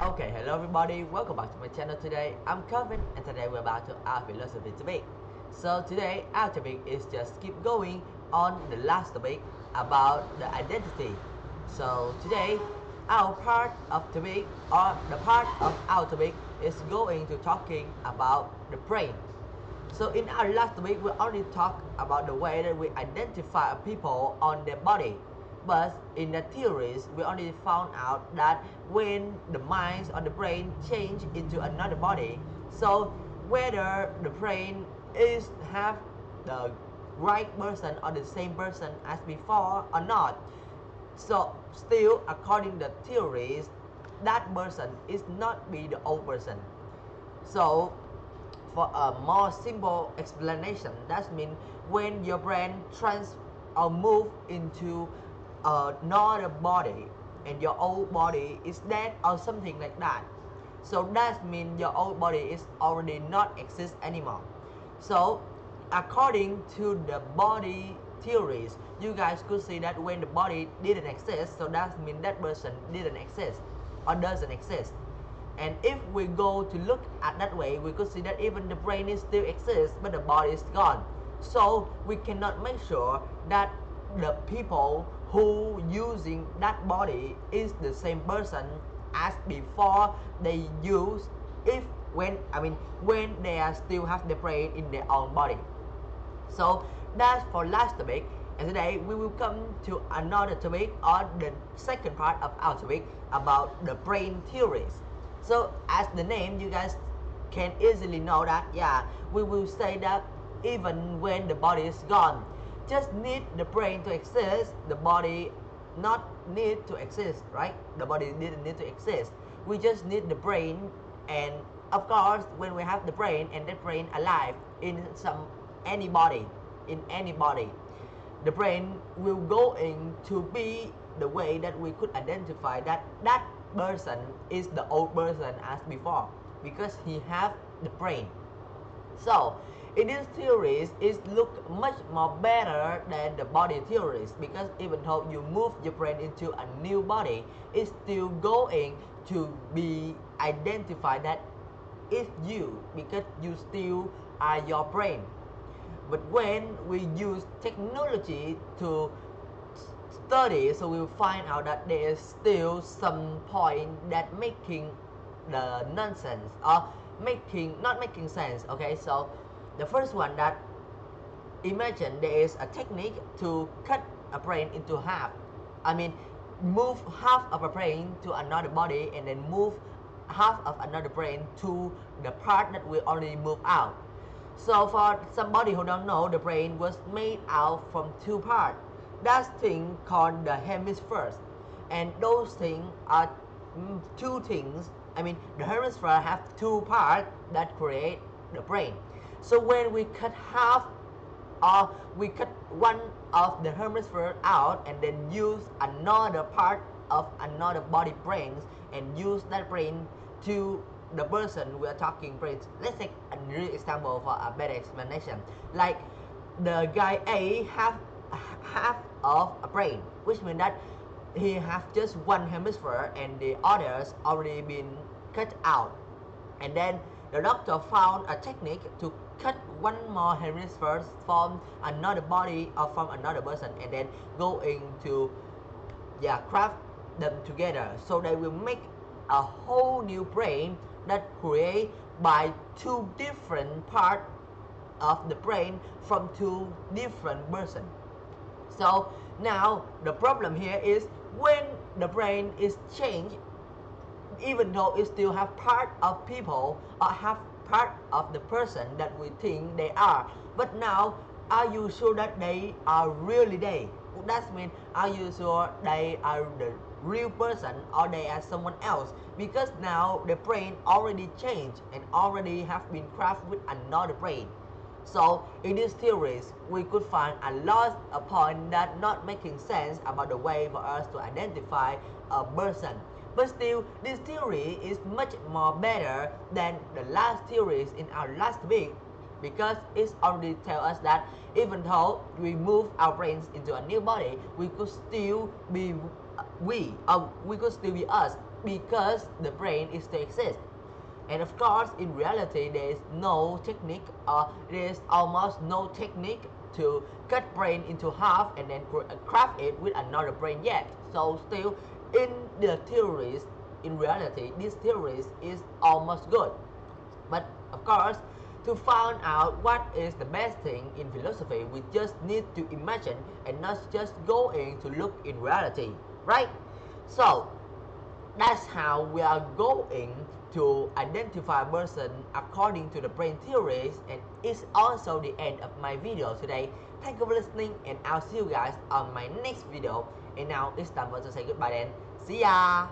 Okay, hello everybody, welcome back to my channel today. I'm Kevin and today we're about to our philosophy topic. So today our topic is just keep going on the last topic about the identity. So today our part of topic or the part of our topic is going to talking about the brain. So in our last week, we only talked about the way that we identify people on their body. But in the theories, we only found out that when the minds or the brain change into another body, so whether the brain is have the right person or the same person as before or not. So still, according to the theories, that person is not be the old person. So for a more simple explanation, that means when your brain trans or move into another body and your old body is dead or something like that. So that means your old body is already not exist anymore. So according to the body theories, you guys could see that when the body didn't exist, so that means that person didn't exist or doesn't exist. And if we go to look at that way, we could see that even the brain is still exists, but the body is gone. So we cannot make sure that the people who using that body is the same person as before they use if when they are still have the brain in their own body. So that's for last topic. And today we will come to another topic or the second part of our topic about the brain theories. So as the name, you guys can easily know that we will say that even when the body is gone, just need the brain to exist, the body not need to exist, right? The body didn't need to exist. We just need the brain, and of course when we have the brain and that brain alive in anybody, the brain will going to be the way that we could identify that that person is the old person as before because he have the brain. So in these theories, it look much more better than the body theories because even though you move your brain into a new body, it's still going to be identified that it's you because you still are your brain. But when we use technology to study, so we'll find out that there is still some point that making the nonsense or not making sense. Okay, so the first one that imagine there is a technique to cut a brain into half. I mean, move half of a brain to another body and then move half of another brain to the part that we already move out. So for somebody who don't know, the brain was made out from two parts. That thing called the hemispheres, and those things are two things. I mean, the hemisphere have two parts that create the brain. So when we cut half or we cut one of the hemisphere out and then use another part of another body brains and use that brain to the person we are talking brains. Let's take a real example for a better explanation. Like the guy A have half of a brain, which means that he have just one hemisphere and the others already been cut out. And then the doctor found a technique to cut one more hemisphere from another body or from another person and then going to craft them together so they will make a whole new brain that create by two different parts of the brain from two different persons. So now the problem here is when the brain is changed, even though it still have part of people or have part of the person that we think they are, but now are you sure that they are really they? That means are you sure they are the real person or they are someone else? Because now the brain already changed and already have been crafted with another brain. So in these theories, we could find a lot of points that not making sense about the way for us to identify a person. But still, this theory is much more better than the last theories in our last week because it already tells us that even though we move our brains into a new body, we could still be we could still be us because the brain is to exist. And of course, in reality, there is no technique, or there is almost no technique to cut brain into half and then craft it with another brain yet. So still, in the theories, in reality, this theories is almost good. But of course, to find out what is the best thing in philosophy, we just need to imagine and not just going to look in reality, right? So that's how we are going to identify a person according to the brain theories, and it's also the end of my video today. Thank you for listening, and I'll see you guys on my next video. And now it's time for us to say goodbye then. See ya!